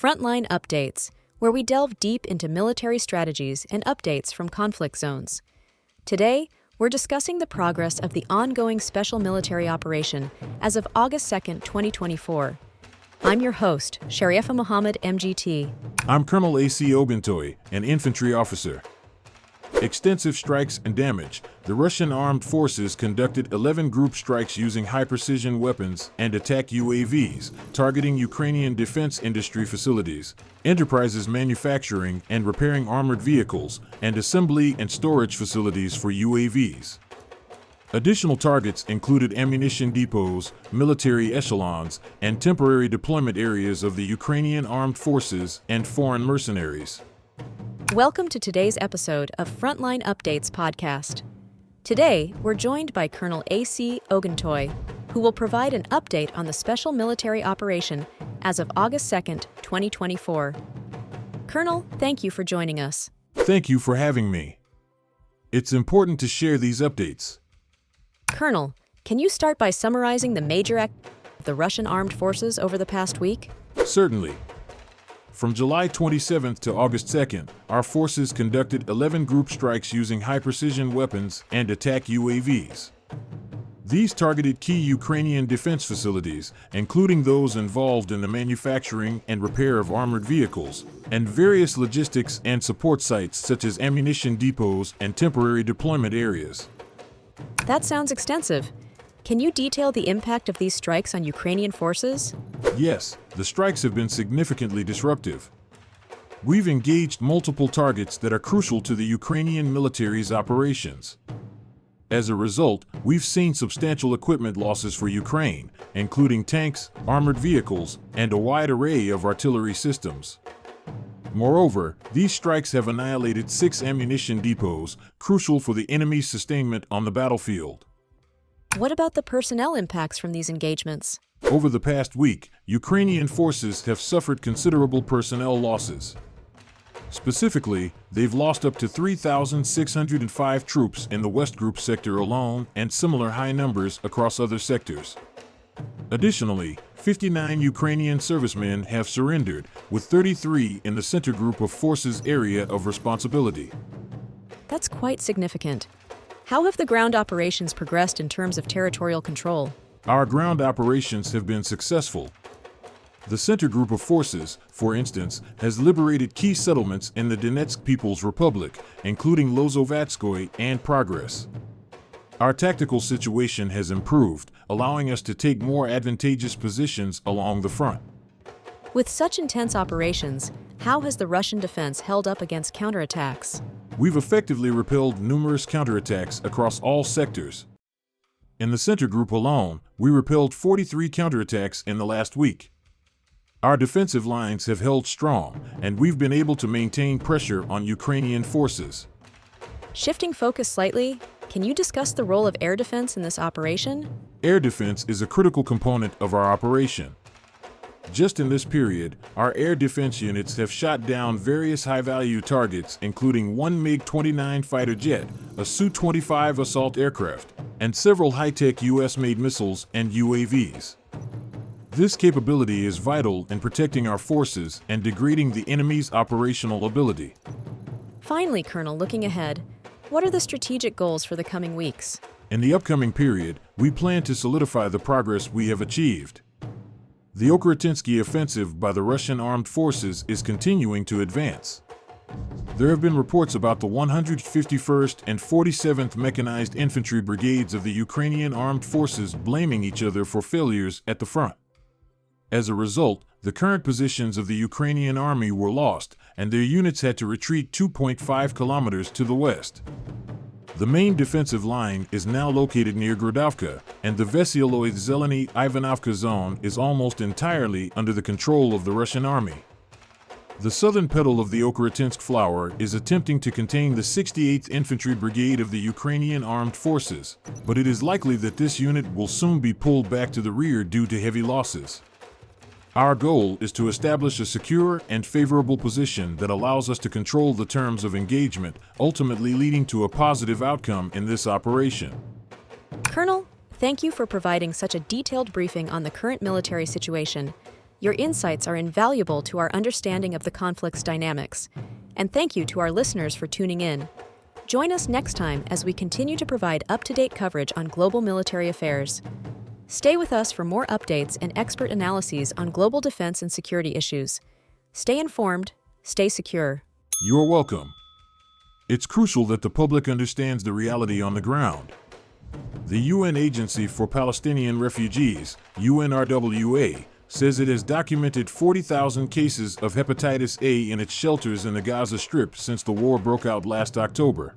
Frontline Updates, where we delve deep into military strategies and updates from conflict zones. Today, we're discussing the progress of the ongoing special military operation as of August 2nd, 2024. I'm your host, Sharifa Muhammad, MGT. I'm Colonel AUC Oguntoye, an infantry officer. Extensive strikes and damage. The Russian armed forces conducted 11 group strikes using high-precision weapons and attack UAVs, targeting Ukrainian defense industry facilities, enterprises manufacturing and repairing armored vehicles, and assembly and storage facilities for UAVs. Additional targets included ammunition depots, military echelons, and temporary deployment areas of the Ukrainian armed forces and foreign mercenaries. Welcome to today's episode of Frontline Updates podcast. Today, we're joined by Colonel AUC Oguntoye, who will provide an update on the special military operation as of August 2nd, 2024. Colonel, thank you for joining us. Thank you for having me. It's important to share these updates. Colonel, can you start by summarizing the major activities of the Russian armed forces over the past week? Certainly. From July 27th to August 2nd, our forces conducted 11 group strikes using high-precision weapons and attack UAVs. These targeted key Ukrainian defense facilities, including those involved in the manufacturing and repair of armored vehicles, and various logistics and support sites such as ammunition depots and temporary deployment areas. That sounds extensive. Can you detail the impact of these strikes on Ukrainian forces? Yes, the strikes have been significantly disruptive. We've engaged multiple targets that are crucial to the Ukrainian military's operations. As a result, we've seen substantial equipment losses for Ukraine, including tanks, armored vehicles, and a wide array of artillery systems. Moreover, these strikes have annihilated 6 ammunition depots, crucial for the enemy's sustainment on the battlefield. What about the personnel impacts from these engagements? Over the past week, Ukrainian forces have suffered considerable personnel losses. Specifically, they've lost up to 3,605 troops in the West Group sector alone and similar high numbers across other sectors. Additionally, 59 Ukrainian servicemen have surrendered, with 33 in the Center Group of Forces area of responsibility. That's quite significant. How have the ground operations progressed in terms of territorial control? Our ground operations have been successful. The Center Group of Forces, for instance, has liberated key settlements in the Donetsk People's Republic, including Lozovatskoye and Progress. Our tactical situation has improved, allowing us to take more advantageous positions along the front. With such intense operations, how has the Russian defense held up against counterattacks? We've effectively repelled numerous counterattacks across all sectors. In the Center Group alone, we repelled 43 counterattacks in the last week. Our defensive lines have held strong, and we've been able to maintain pressure on Ukrainian forces. Shifting focus slightly, can you discuss the role of air defense in this operation? Air defense is a critical component of our operation. Just in this period, our air defense units have shot down various high-value targets, including one MiG-29 fighter jet, a Su-25 assault aircraft, and several high-tech U.S.-made missiles and UAVs. This capability is vital in protecting our forces and degrading the enemy's operational ability. Finally, Colonel, looking ahead, what are the strategic goals for the coming weeks? In the upcoming period, we plan to solidify the progress we have achieved. The Okrutinsky offensive by the Russian armed forces is continuing to advance. There have been reports about the 151st and 47th Mechanized Infantry Brigades of the Ukrainian armed forces blaming each other for failures at the front. As a result, the current positions of the Ukrainian army were lost, and their units had to retreat 2.5 kilometers to the west. The main defensive line is now located near Grodovka, and the Veseloy-Zeleny Ivanovka zone is almost entirely under the control of the Russian army. The southern petal of the Okhotynsk flower is attempting to contain the 68th Infantry Brigade of the Ukrainian Armed Forces, but it is likely that this unit will soon be pulled back to the rear due to heavy losses. Our goal is to establish a secure and favorable position that allows us to control the terms of engagement, ultimately leading to a positive outcome in this operation. Colonel, thank you for providing such a detailed briefing on the current military situation. Your insights are invaluable to our understanding of the conflict's dynamics. And thank you to our listeners for tuning in. Join us next time as we continue to provide up-to-date coverage on global military affairs. Stay with us for more updates and expert analyses on global defense and security issues. Stay informed, stay secure. You're welcome. It's crucial that the public understands the reality on the ground. The UN Agency for Palestinian Refugees, UNRWA, says it has documented 40,000 cases of hepatitis A in its shelters in the Gaza Strip since the war broke out last October.